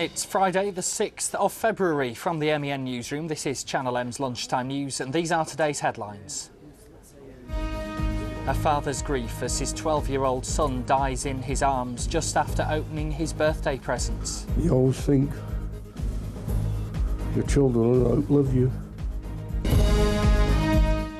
It's Friday the 6th of February. From the MEN newsroom, this is Channel M's Lunchtime News and these are today's headlines. A father's grief as his 12-year-old son dies in his arms just after opening his birthday presents. You always think your children will outlive you.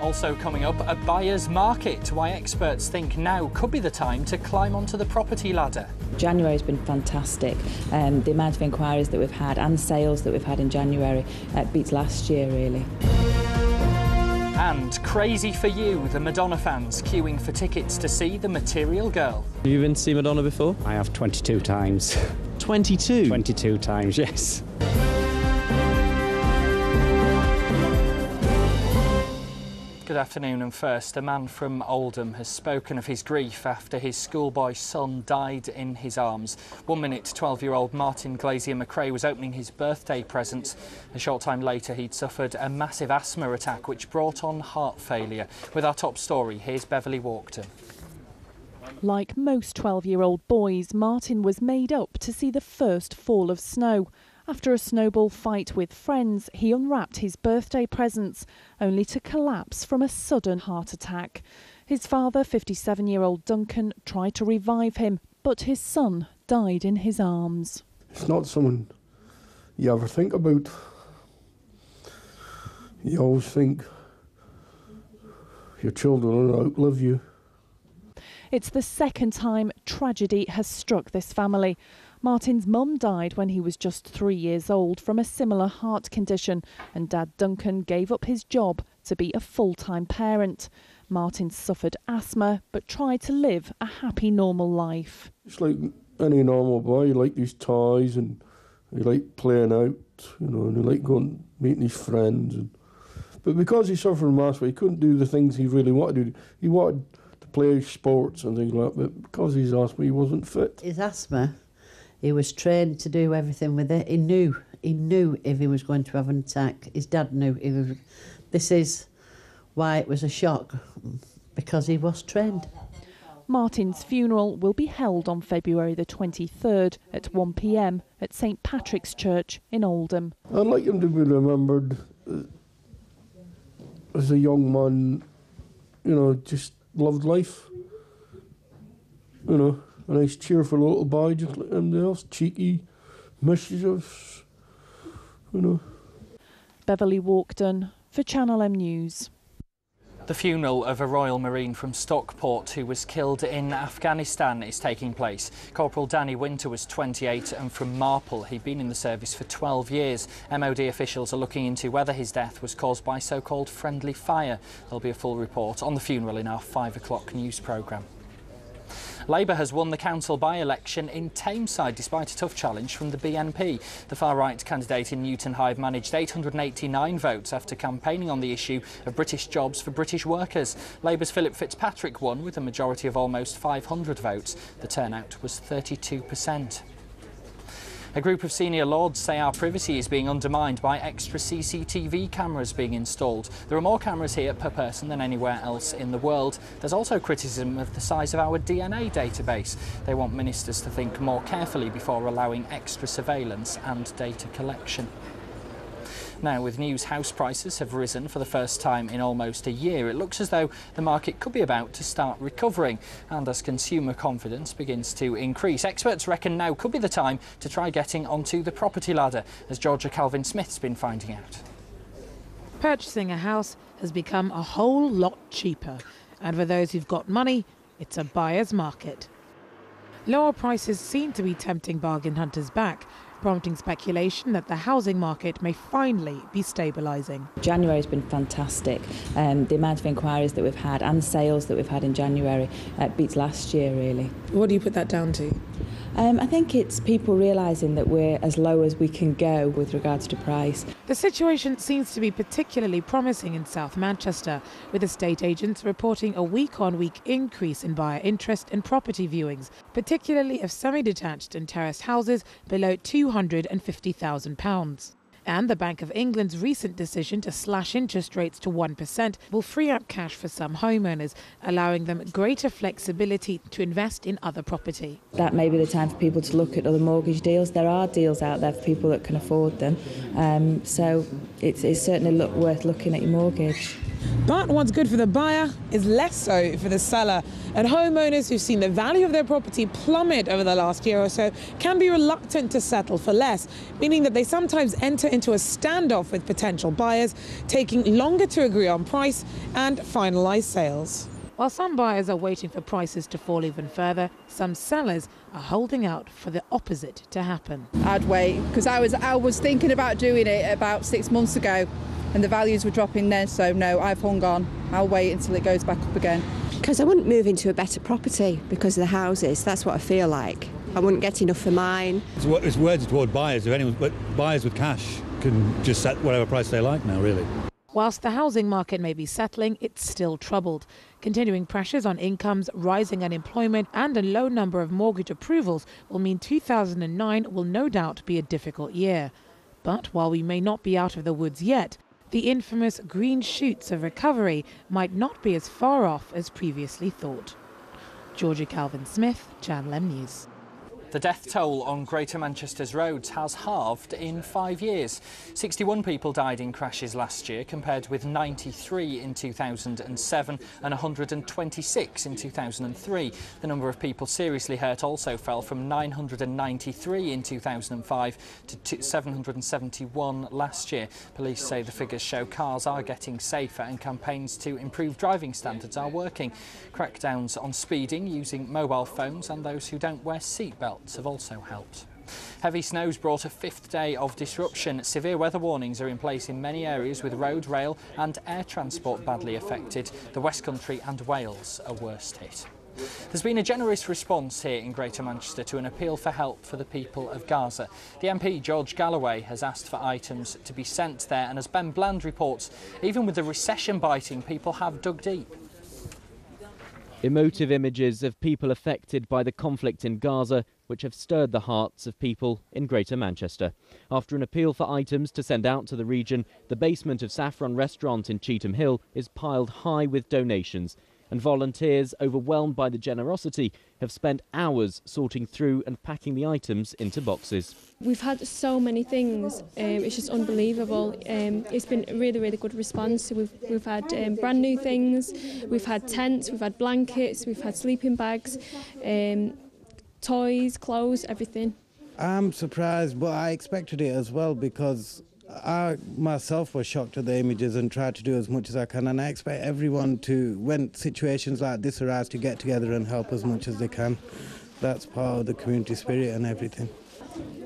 Also coming up, a buyer's market. Why experts think now could be the time to climb onto the property ladder. January has been fantastic. The amount of inquiries that we've had and sales that we've had in January beats last year, really. And crazy for you, the Madonna fans queuing for tickets to see The Material Girl. Have you been to see Madonna before? I have 22 times. 22? 22 times, yes. Good afternoon, and first, a man from Oldham has spoken of his grief after his schoolboy son died in his arms. 1 minute, 12-year-old Martin Glazier McRae was opening his birthday presents. A short time later, he'd suffered a massive asthma attack which brought on heart failure. With our top story, here's Beverly Walkton. Like most 12-year-old boys, Martin was made up to see the first fall of snow. After a snowball fight with friends, he unwrapped his birthday presents, only to collapse from a sudden heart attack. His father, 57-year-old Duncan, tried to revive him, but his son died in his arms. It's not something you ever think about. You always think your children will outlive you. It's the second time tragedy has struck this family. Martin's mum died when he was just 3 years old from a similar heart condition, and Dad Duncan gave up his job to be a full-time parent. Martin suffered asthma but tried to live a happy, normal life. It's like any normal boy. You like these toys and you like playing out, and you like going meeting his friends. But because he suffered from asthma, he couldn't do the things he really wanted to do. He wanted to play sports and things like that, but because of his asthma, he wasn't fit. His asthma, he was trained to do everything with it. He knew if he was going to have an attack. His dad knew. This is why it was a shock, because he was trained. Martin's funeral will be held on February the 23rd at 1 p.m. at St Patrick's Church in Oldham. I'd like him to be remembered as a young man, just loved life, a nice cheerful little boy, just like everybody else, cheeky, mischievous, Beverly Walkton for Channel M News. The funeral of a Royal Marine from Stockport who was killed in Afghanistan is taking place. Corporal Danny Winter was 28 and from Marple. He'd been in the service for 12 years. MOD officials are looking into whether his death was caused by so-called friendly fire. There'll be a full report on the funeral in our 5 o'clock news programme. Labour has won the council by-election in Tameside despite a tough challenge from the BNP. The far-right candidate in Newton Hive managed 889 votes after campaigning on the issue of British jobs for British workers. Labour's Philip Fitzpatrick won with a majority of almost 500 votes. The turnout was 32%. A group of senior lords say our privacy is being undermined by extra CCTV cameras being installed. There are more cameras here per person than anywhere else in the world. There's also criticism of the size of our DNA database. They want ministers to think more carefully before allowing extra surveillance and data collection. Now, with news house prices have risen for the first time in almost a year, it looks as though the market could be about to start recovering. And as consumer confidence begins to increase, experts reckon now could be the time to try getting onto the property ladder, as Georgia Calvin-Smith's been finding out. Purchasing a house has become a whole lot cheaper. And for those who've got money, it's a buyer's market. Lower prices seem to be tempting bargain hunters back, prompting speculation that the housing market may finally be stabilising. January has been fantastic. The amount of inquiries that we've had and sales that we've had in January beats last year, really. What do you put that down to? I think it's people realising that we're as low as we can go with regards to price. The situation seems to be particularly promising in South Manchester, with estate agents reporting a week-on-week increase in buyer interest in property viewings, particularly of semi-detached and terraced houses below £250,000. And the Bank of England's recent decision to slash interest rates to 1% will free up cash for some homeowners, allowing them greater flexibility to invest in other property. That may be the time for people to look at other mortgage deals. There are deals out there for people that can afford them. So it's certainly worth looking at your mortgage. But what's good for the buyer is less so for the seller. And homeowners who've seen the value of their property plummet over the last year or so can be reluctant to settle for less, meaning that they sometimes enter into a standoff with potential buyers, taking longer to agree on price and finalise sales. While some buyers are waiting for prices to fall even further, some sellers are holding out for the opposite to happen. I'd wait, because I was thinking about doing it about 6 months ago, and the values were dropping then, so no, I've hung on. I'll wait until it goes back up again. Because I wouldn't move into a better property because of the houses. That's what I feel like. I wouldn't get enough for mine. It's worded toward buyers. But buyers with cash can just set whatever price they like now, really. Whilst the housing market may be settling, it's still troubled. Continuing pressures on incomes, rising unemployment and a low number of mortgage approvals will mean 2009 will no doubt be a difficult year. But while we may not be out of the woods yet, the infamous green shoots of recovery might not be as far off as previously thought. Georgia Calvin-Smith, Channel M News. The death toll on Greater Manchester's roads has halved in 5 years. 61 people died in crashes last year, compared with 93 in 2007 and 126 in 2003. The number of people seriously hurt also fell from 993 in 2005 to 771 last year. Police say the figures show cars are getting safer and campaigns to improve driving standards are working. Crackdowns on speeding using mobile phones and those who don't wear seatbelts have also helped. Heavy snow's brought a fifth day of disruption. Severe weather warnings are in place in many areas, with road, rail and air transport badly affected. The West Country and Wales are worst hit. There's been a generous response here in Greater Manchester to an appeal for help for the people of Gaza. The MP, George Galloway, has asked for items to be sent there, and as Ben Bland reports, even with the recession biting, people have dug deep. Emotive images of people affected by the conflict in Gaza, which have stirred the hearts of people in Greater Manchester. After an appeal for items to send out to the region, the basement of Saffron Restaurant in Cheetham Hill is piled high with donations. And volunteers, overwhelmed by the generosity, have spent hours sorting through and packing the items into boxes. We've had so many things, it's just unbelievable. It's been a really, really good response. We've had brand new things, we've had tents, we've had blankets, we've had sleeping bags, toys, clothes, everything. I'm surprised, but I expected it as well, because I myself was shocked at the images and tried to do as much as I can, and I expect everyone to, when situations like this arise, to get together and help as much as they can. That's part of the community spirit and everything.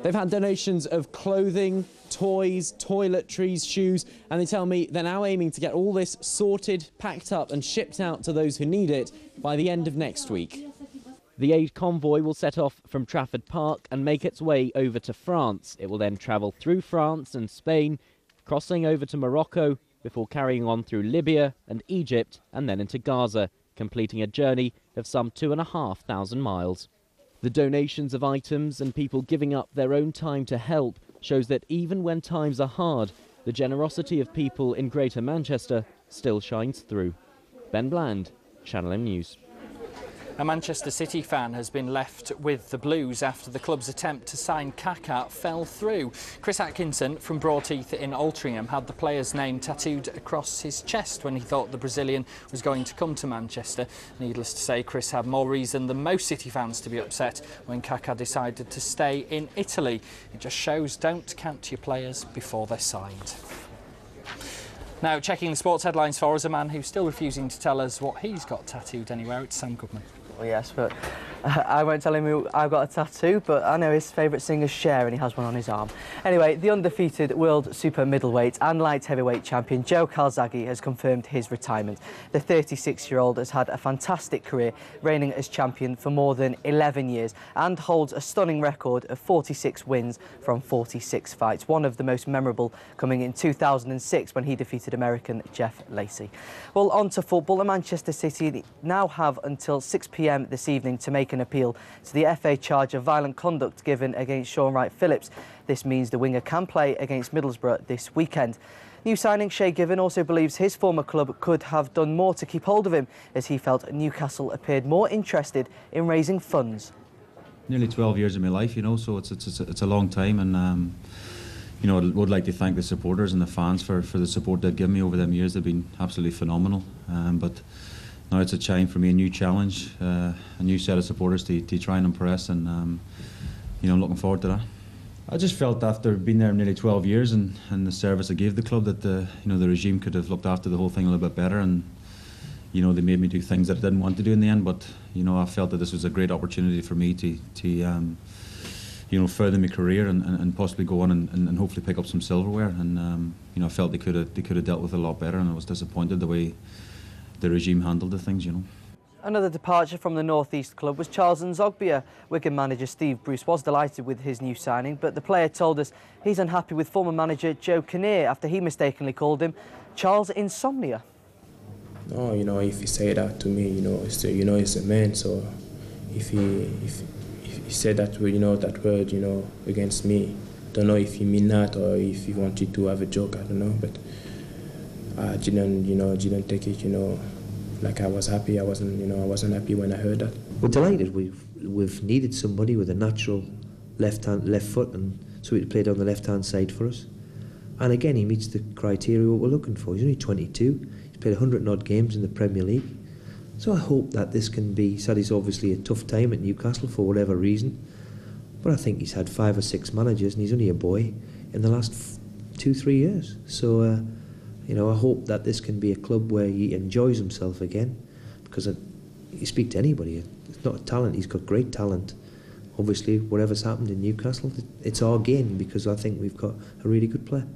They've had donations of clothing, toys, toiletries, shoes, and they tell me they're now aiming to get all this sorted, packed up and shipped out to those who need it by the end of next week. The aid convoy will set off from Trafford Park and make its way over to France. It will then travel through France and Spain, crossing over to Morocco before carrying on through Libya and Egypt and then into Gaza, completing a journey of some 2,500 miles. The donations of items and people giving up their own time to help shows that even when times are hard, the generosity of people in Greater Manchester still shines through. Ben Bland, Channel M News. A Manchester City fan has been left with the blues after the club's attempt to sign Kaká fell through. Chris Atkinson from Broadheath in Altrincham had the player's name tattooed across his chest when he thought the Brazilian was going to come to Manchester. Needless to say, Chris had more reason than most City fans to be upset when Kaká decided to stay in Italy. It just shows don't count your players before they're signed. Now, checking the sports headlines for us, a man who's still refusing to tell us what he's got tattooed anywhere, it's Sam Goodman. Well, yes, but I won't tell him who I've got a tattoo, but I know his favourite singer's Cher, and he has one on his arm. Anyway, the undefeated world super middleweight and light heavyweight champion Joe Calzaghe has confirmed his retirement. The 36-year-old has had a fantastic career, reigning as champion for more than 11 years and holds a stunning record of 46 wins from 46 fights, one of the most memorable coming in 2006 when he defeated American Jeff Lacey. Well, on to football. Manchester City now have until 6 p.m. this evening to make make an appeal to the FA charge of violent conduct given against Sean Wright-Phillips. This means the winger can play against Middlesbrough this weekend. New signing Shay Given also believes his former club could have done more to keep hold of him, as he felt Newcastle appeared more interested in raising funds. Nearly 12 years of my life, you know, so it's a long time, and you know, I would like to thank the supporters and the fans for the support they've given me over them years. They've been absolutely phenomenal. But now it's a time for me, a new challenge, a new set of supporters to try and impress, and you know, I'm looking forward to that. I just felt after being there nearly 12 years and the service I gave the club that the regime could have looked after the whole thing a little bit better, and you know, they made me do things that I didn't want to do in the end. But you know, I felt that this was a great opportunity for me to you know, further my career and possibly go on and hopefully pick up some silverware. And you know, I felt they could have dealt with it a lot better, and I was disappointed the way the regime handled the things, you know. Another departure from the North East club was Charles Nzogbia. Wigan manager Steve Bruce was delighted with his new signing, but the player told us he's unhappy with former manager Joe Kinnear after he mistakenly called him Charles Insomnia. No, you know, if he say that to me, you know, it's a man. So if he said that word, that word, against me, don't know if he mean that or if he wanted to have a joke. I don't know, but I didn't take it, like I was happy. I wasn't happy when I heard that. We're delighted. We've needed somebody with a natural left foot, and so he played on the left-hand side for us. And again, he meets the criteria what we're looking for. He's only 22. He's played 100-odd games in the Premier League. So I hope that this can be. Said he's obviously a tough time at Newcastle for whatever reason, but I think he's had 5 or 6 managers, and he's only a boy in the last 2-3 years. So. I hope that this can be a club where he enjoys himself again, because you speak to anybody, it's not a talent, he's got great talent. Obviously, whatever's happened in Newcastle, it's our gain, because I think we've got a really good player.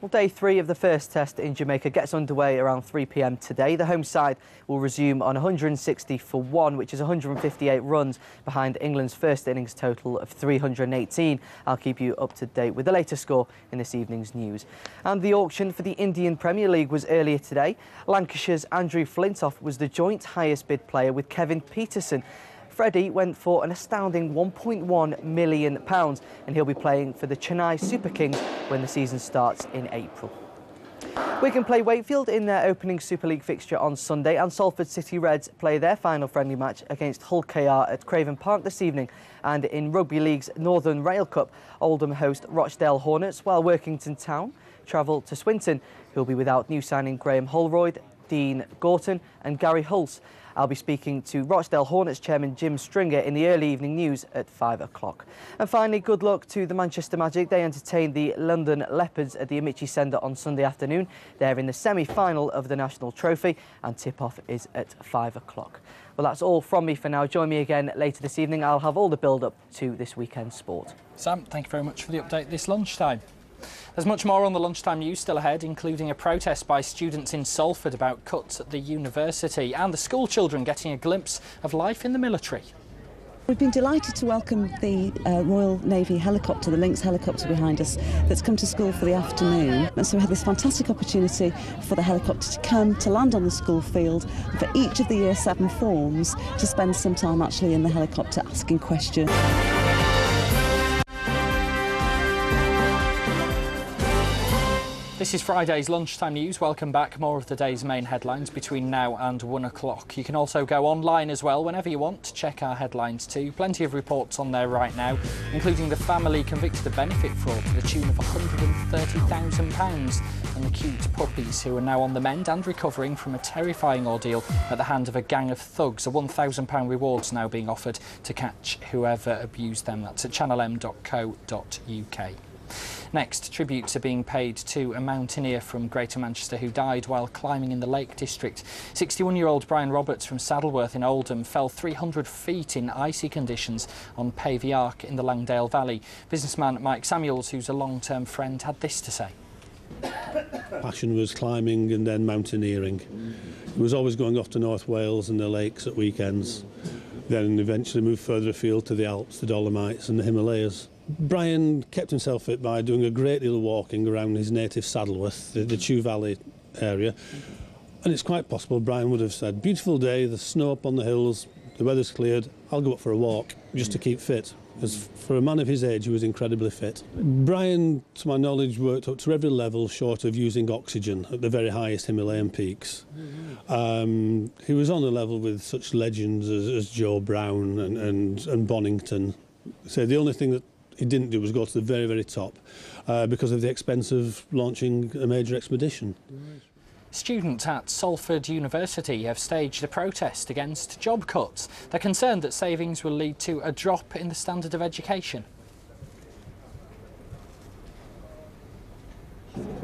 Well, day 3 of the first test in Jamaica gets underway around 3 p.m. today. The home side will resume on 160 for 1, which is 158 runs behind England's first innings total of 318. I'll keep you up to date with the latest score in this evening's news. And the auction for the Indian Premier League was earlier today. Lancashire's Andrew Flintoff was the joint highest bid player with Kevin Peterson. Freddie went for an astounding £1.1 million, and he'll be playing for the Chennai Super Kings when the season starts in April. Wigan play Wakefield in their opening Super League fixture on Sunday, and Salford City Reds play their final friendly match against Hull KR at Craven Park this evening. And in Rugby League's Northern Rail Cup, Oldham host Rochdale Hornets, while Workington Town travel to Swinton, who'll be without new signing Graham Holroyd, Dean Gorton and Gary Hulse. I'll be speaking to Rochdale Hornets chairman Jim Stringer in the early evening news at 5 o'clock. And finally, good luck to the Manchester Magic. They entertained the London Leopards at the Amici Centre on Sunday afternoon. They're in the semi-final of the National Trophy, and tip-off is at 5 o'clock. Well, that's all from me for now. Join me again later this evening. I'll have all the build-up to this weekend's sport. Sam, thank you very much for the update this lunchtime. There's much more on the lunchtime news still ahead, including a protest by students in Salford about cuts at the university, and the school children getting a glimpse of life in the military. We've been delighted to welcome the Royal Navy helicopter, the Lynx helicopter behind us, that's come to school for the afternoon. And so we had this fantastic opportunity for the helicopter to come, to land on the school field, and for each of the Year 7 forms to spend some time actually in the helicopter asking questions. This is Friday's Lunchtime News. Welcome back. More of the day's main headlines between now and 1 o'clock. You can also go online as well whenever you want to check our headlines too. Plenty of reports on there right now, including the family convicted of benefit fraud to the tune of £130,000, and the cute puppies who are now on the mend and recovering from a terrifying ordeal at the hand of a gang of thugs. A £1,000 reward's now being offered to catch whoever abused them. That's at channelm.co.uk. Next, tributes are being paid to a mountaineer from Greater Manchester who died while climbing in the Lake District. 61-year-old Brian Roberts from Saddleworth in Oldham fell 300 feet in icy conditions on Pavey Arc in the Langdale Valley. Businessman Mike Samuels, who's a long-term friend, had this to say. Passion was climbing and then mountaineering. He was always going off to North Wales and the lakes at weekends, then eventually moved further afield to the Alps, the Dolomites and the Himalayas. Brian kept himself fit by doing a great deal of walking around his native Saddleworth, the Chew Valley area. And it's quite possible Brian would have said, beautiful day, the snow up on the hills, the weather's cleared, I'll go up for a walk just to keep fit. Because for a man of his age, he was incredibly fit. Brian, to my knowledge, worked up to every level short of using oxygen at the very highest Himalayan peaks. He was on a level with such legends as Joe Brown and Bonington. So the only thing that he didn't do was go to the very, very top because of the expense of launching a major expedition. Students at Salford University have staged a protest against job cuts. They're concerned that savings will lead to a drop in the standard of education.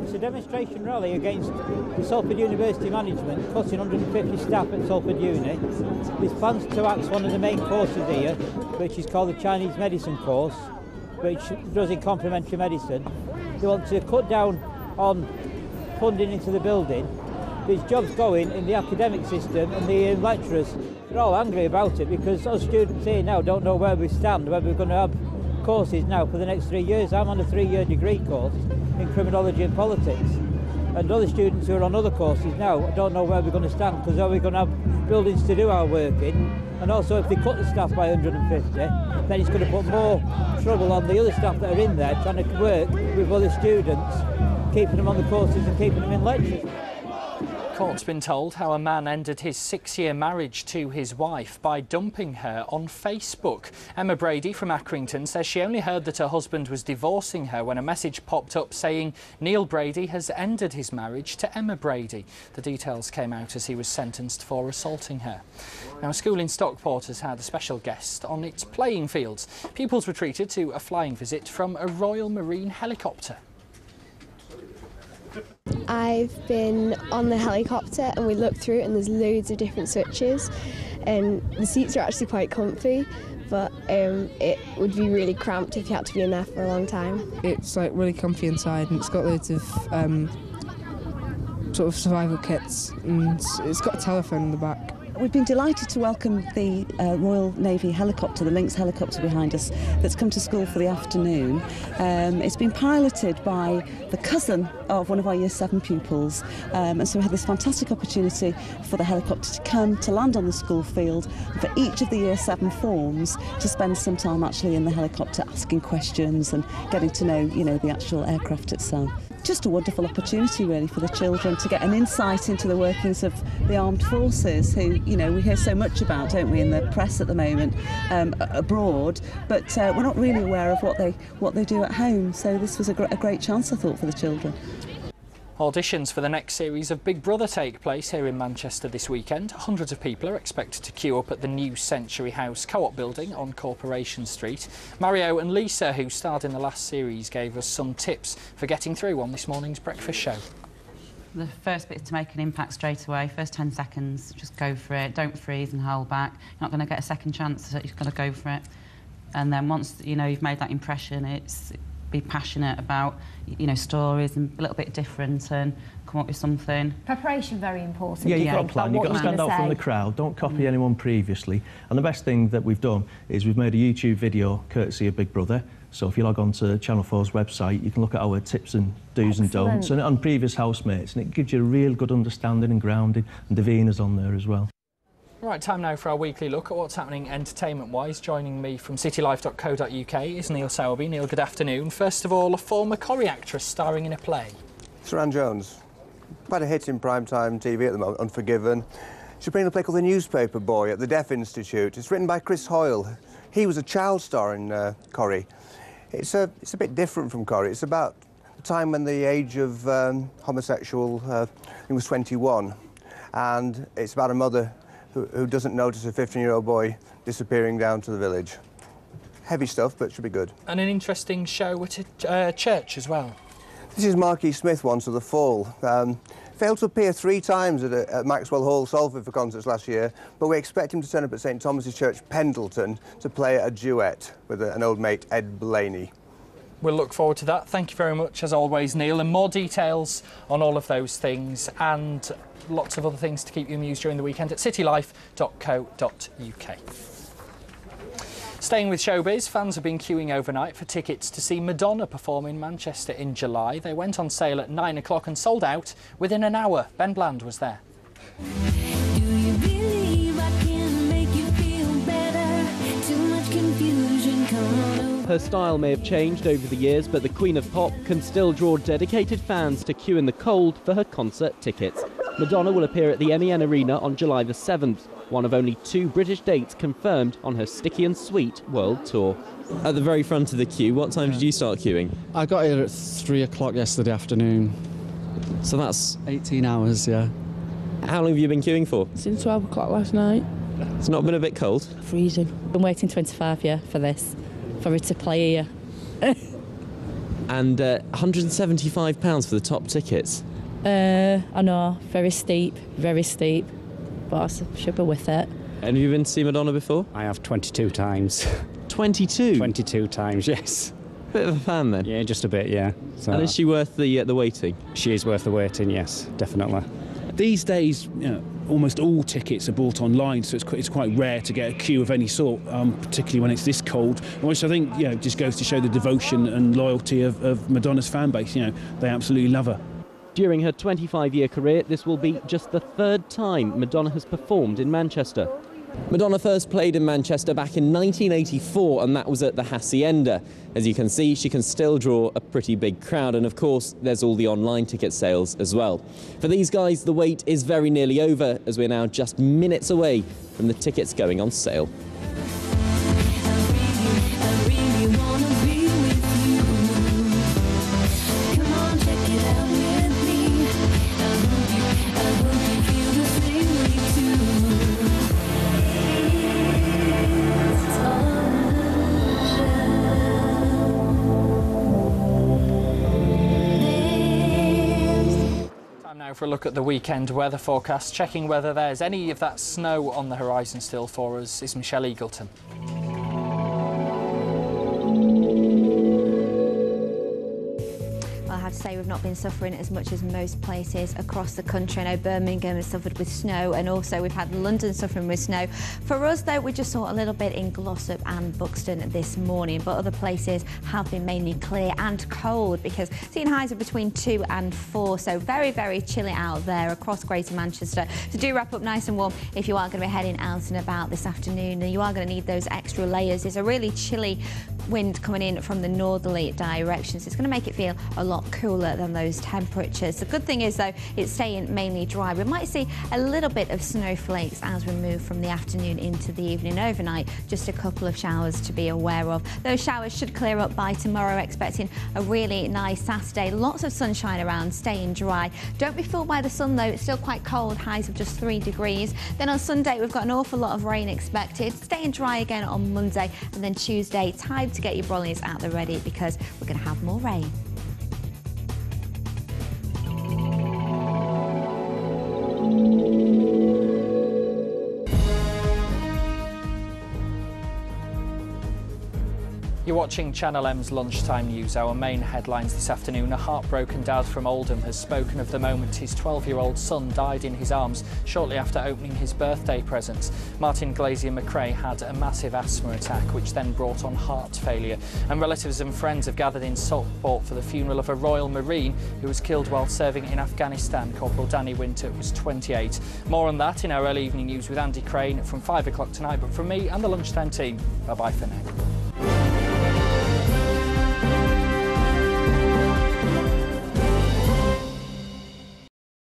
It's a demonstration rally against the Salford University management cutting 150 staff at Salford Uni. There's plans to axe one of the main courses here, which is called the Chinese medicine course, which does in complementary medicine. They want to cut down on funding into the building. There's jobs going in the academic system and the lecturers. They're all angry about it because us students here now don't know where we stand, whether we're going to have courses now for the next 3 years. I'm on a 3-year degree course in criminology and politics, and other students who are on other courses now don't know where we're going to stand, because are we going to have buildings to do our work in? And also, if they cut the staff by 150, then it's going to put more trouble on the other staff that are in there trying to work with other students, keeping them on the courses and keeping them in lectures. Court's been told how a man ended his 6-year marriage to his wife by dumping her on Facebook. Emma Brady from Accrington says she only heard that her husband was divorcing her when a message popped up saying Neil Brady has ended his marriage to Emma Brady. The details came out as he was sentenced for assaulting her. Now, a school in Stockport has had a special guest on its playing fields. Pupils were treated to a flying visit from a Royal Marine helicopter. I've been on the helicopter and we looked through it and there's loads of different switches and the seats are actually quite comfy, but it would be really cramped if you had to be in there for a long time. It's like really comfy inside and it's got loads of sort of survival kits and it's got a telephone in the back. We've been delighted to welcome the Royal Navy helicopter, the Lynx helicopter behind us, that's come to school for the afternoon. It's been piloted by the cousin of one of our Year 7 pupils, and so we had this fantastic opportunity for the helicopter to come, to land on the school field, and for each of the Year 7 forms to spend some time actually in the helicopter asking questions and getting to know, you know, the actual aircraft itself. Just a wonderful opportunity really for the children to get an insight into the workings of the armed forces, who, you know, we hear so much about, don't we, in the press at the moment, abroad, but we're not really aware of what they do at home. So this was a great chance, I thought, for the children. Auditions for the next series of Big Brother take place here in Manchester this weekend. Hundreds of people are expected to queue up at the new Century House Co-op building on Corporation Street. Mario and Lisa, who starred in the last series, gave us some tips for getting through on this morning's breakfast show. The first bit is to make an impact straight away. First 10 seconds, just go for it. Don't freeze and hold back. You're not going to get a second chance, so you've got to go for it. And then once, you know, you've made that impression, it's be passionate about, you know, stories and a little bit different and come up with something. Preparation very important. Yeah, you've got a plan, you've got to stand out from the crowd, don't copy anyone previously. And the best thing that we've done is we've made a YouTube video courtesy of Big Brother. So if you log on to Channel 4's website, you can look at our tips and do's and don'ts and on previous housemates, and it gives you a real good understanding and grounding, and Davina's on there as well. Right, time now for our weekly look at what's happening entertainment-wise. Joining me from citylife.co.uk is Neil Sowerby. Neil, good afternoon. First of all, a former Corrie actress starring in a play. Saran Jones, quite a hit in primetime TV at the moment, Unforgiven. She's playing a play called The Newspaper Boy at the Deaf Institute. It's written by Chris Hoyle. He was a child star in Corrie. It's a bit different from Corrie. It's about the time when the age of homosexual, he was 21, and it's about a mother who doesn't notice a 15-year-old boy disappearing down to the village. Heavy stuff, but should be good. And an interesting show at a church as well. This is Marquis Smith, Once of the Fall. Failed to appear 3 times at Maxwell Hall, Salford for concerts last year, but we expect him to turn up at St Thomas's Church, Pendleton, to play a duet with an old mate, Ed Blaney. We'll look forward to that. Thank you very much, as always, Neil. And more details on all of those things and lots of other things to keep you amused during the weekend at citylife.co.uk. Staying with showbiz, fans have been queuing overnight for tickets to see Madonna perform in Manchester in July. They went on sale at 9 o'clock and sold out within an hour. Ben Bland was there. Do you believe I can make you feel Her style may have changed over the years, but the Queen of Pop can still draw dedicated fans to queue in the cold for her concert tickets. Madonna will appear at the MEN Arena on July the 7th, one of only 2 British dates confirmed on her Sticky and Sweet world tour. At the very front of the queue, what time did you start queuing? I got here at 3 o'clock yesterday afternoon. So that's 18 hours, yeah. How long have you been queuing for? Since 12 o'clock last night. It's not been a bit cold? Freezing. Been waiting 25 years for this, for it to play here. And £175 for the top tickets. I know, very steep, but I should be with it. And have you been to see Madonna before? I have 22 times. 22? 22 times, yes. Bit of a fan then? Yeah, just a bit, yeah. So, and is she worth the waiting? She is worth the waiting, yes, definitely. These days, almost all tickets are bought online, so it's quite rare to get a queue of any sort, particularly when it's this cold. Which I think, just goes to show the devotion and loyalty of Madonna's fan base. They absolutely love her. During her 25-year career, this will be just the 3rd time Madonna has performed in Manchester. Madonna first played in Manchester back in 1984, and that was at the Hacienda. As you can see, she can still draw a pretty big crowd, and of course there's all the online ticket sales as well. For these guys, the wait is very nearly over, as we're now just minutes away from the tickets going on sale. For a look at the weekend weather forecast, checking whether there's any of that snow on the horizon still for us, is Michelle Eagleton. Well, I have to say we've not been suffering as much as most places across the country. I know Birmingham has suffered with snow, and also we've had London suffering with snow. For us, though, we just saw a little bit in Glossop and Buxton this morning, but other places have been mainly clear and cold, because seeing highs of between 2 and 4, so very, very chilly out there across Greater Manchester. So do wrap up nice and warm if you are going to be heading out and about this afternoon, and you are going to need those extra layers. There's a really chilly wind coming in from the northerly direction, so it's going to make it feel a lot cooler than those temperatures. The good thing is, though, it's staying mainly dry. We might see a little bit of snowflakes as we move from the afternoon into the evening. Overnight, just a couple of showers to be aware of. Those showers should clear up by tomorrow, expecting a really nice Saturday. Lots of sunshine around, staying dry. Don't be fooled by the sun, though. It's still quite cold, highs of just 3 degrees. Then on Sunday, we've got an awful lot of rain expected. Staying dry again on Monday, and then Tuesday, time to get your brollies out there ready, because we're going to have more rain. You're watching Channel M's Lunchtime News. Our main headlines this afternoon. A heartbroken dad from Oldham has spoken of the moment his 12-year-old son died in his arms shortly after opening his birthday presents. Martin Glazier McRae had a massive asthma attack, which then brought on heart failure. And relatives and friends have gathered in Stockport for the funeral of a Royal Marine who was killed while serving in Afghanistan. Corporal Danny Winter was 28. More on that in our early evening news with Andy Crane from 5 o'clock tonight. But from me and the Lunchtime team, bye-bye for now.